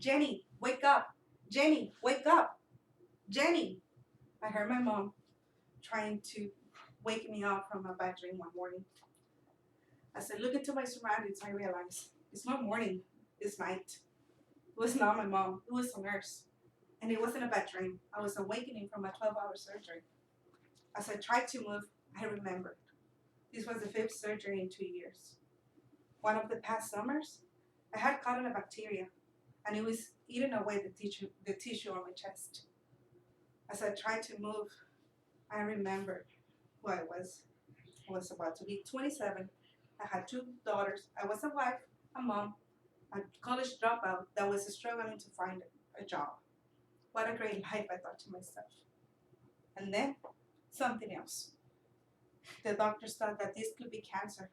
Jenny, wake up. Jenny, wake up. Jenny. I heard my mom trying to wake me up from a bad dream one morning. I said, look into my surroundings. I realized it's not morning, it's night. It was not my mom, it was a nurse. And it wasn't a bad dream. I was awakening from a 12-hour surgery. As I tried to move, I remembered. This was the fifth surgery in 2 years. One of the past summers, I had caught on a bacteria, and it was eating away the tissue on my chest. As I tried to move, I remembered who I was. I was about to be 27. I had two daughters. I was a wife, a mom, a college dropout that was struggling to find a job. What a great life, I thought to myself. And then something else. The doctors thought that this could be cancer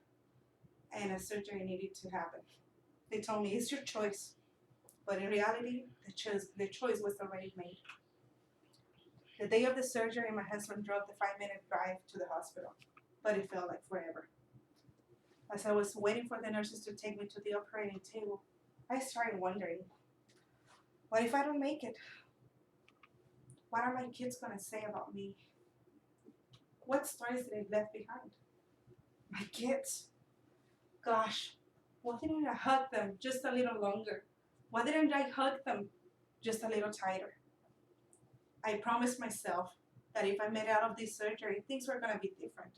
and a surgery needed to happen. They told me, it's your choice. But in reality, the choice was already made. The day of the surgery, my husband drove the 5-minute drive to the hospital, but it felt like forever. As I was waiting for the nurses to take me to the operating table, I started wondering, what if I don't make it? What are my kids going to say about me? What stories did I left behind? My kids. Gosh, why didn't I hug them just a little longer? Why didn't I hug them just a little tighter? I promised myself that if I made it out of this surgery, things were going to be different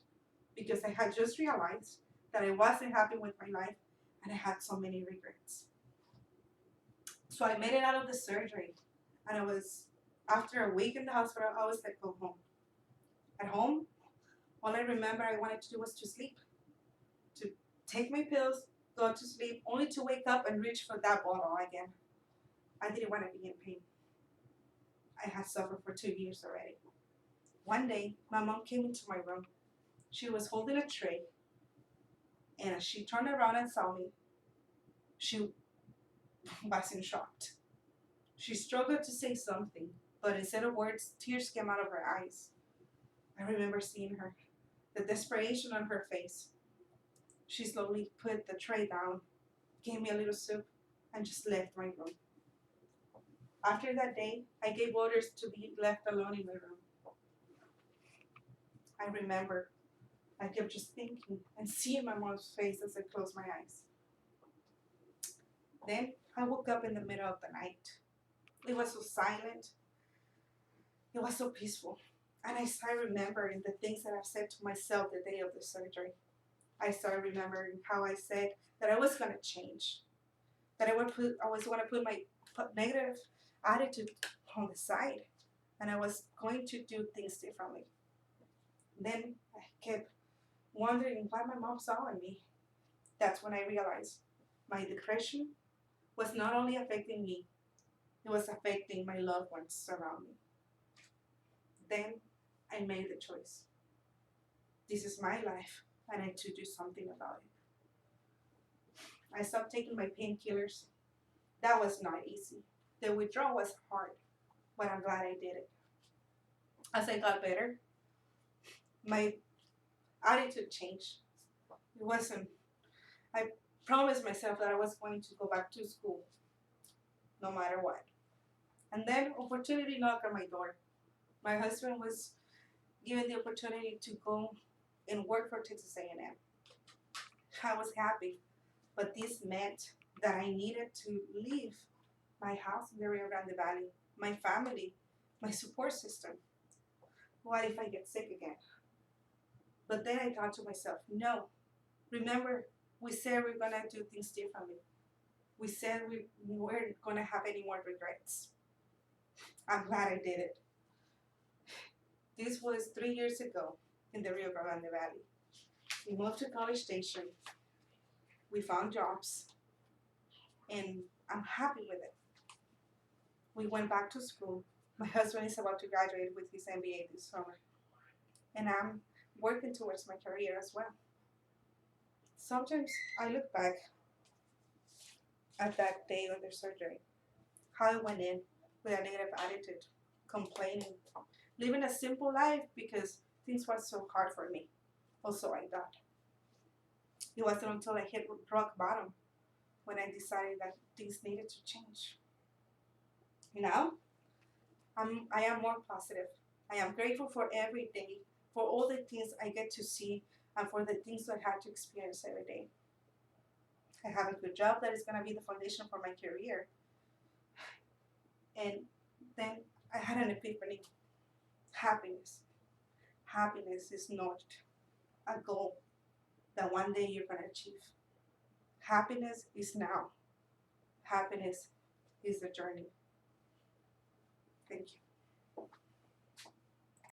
because I had just realized that I wasn't happy with my life and I had so many regrets. So I made it out of the surgery, and after a week in the hospital, I was like, go home. At home, all I remember I wanted to do was to sleep, to take my pills, go to sleep, only to wake up and reach for that bottle again. I didn't want to be in pain. I had suffered for 2 years already. One day, my mom came into my room. She was holding a tray, and as she turned around and saw me, she wasn't shocked. She struggled to say something, but instead of words, tears came out of her eyes. I remember seeing her, the desperation on her face. She slowly put the tray down, gave me a little soup, and just left my room. After that day, I gave orders to be left alone in my room. I remember I kept just thinking and seeing my mom's face as I closed my eyes. Then I woke up in the middle of the night. It was so silent. It was so peaceful. And I started remembering the things that I've said to myself the day of the surgery. I started remembering how I said that I was going to change, that I was going to put my negative attitude on the side, and I was going to do things differently. Then I kept wondering what my mom saw in me. That's when I realized my depression was not only affecting me, it was affecting my loved ones around me. Then I made the choice. This is my life. I need to do something about it. I stopped taking my painkillers. That was not easy. The withdrawal was hard, but I'm glad I did it. As I got better, my attitude changed. It wasn't, I promised myself that I was going to go back to school no matter what. And then opportunity knocked on my door. My husband was given the opportunity to go and work for Texas A&M. I was happy, but this meant that I needed to leave my house in the Rio Grande Valley, my family, my support system. What if I get sick again? But then I thought to myself, no, remember, we said we're going to do things differently. We said we weren't going to have any more regrets. I'm glad I did it. This was 3 years ago in the Rio Grande Valley. We moved to College Station. We found jobs, and I'm happy with it. We went back to school. My husband is about to graduate with his MBA this summer, and I'm working towards my career as well. Sometimes I look back at that day of the surgery, how I went in with a negative attitude, complaining, living a simple life because things were so hard for me. Also, I thought. It wasn't until I hit rock bottom when I decided that things needed to change. Now, I am more positive. I am grateful for every day, for all the things I get to see, and for the things I have to experience every day. I have a good job that is going to be the foundation for my career. And then I had an epiphany. Happiness. Happiness is not a goal that one day you're going to achieve. Happiness is now. Happiness is the journey. Thank you.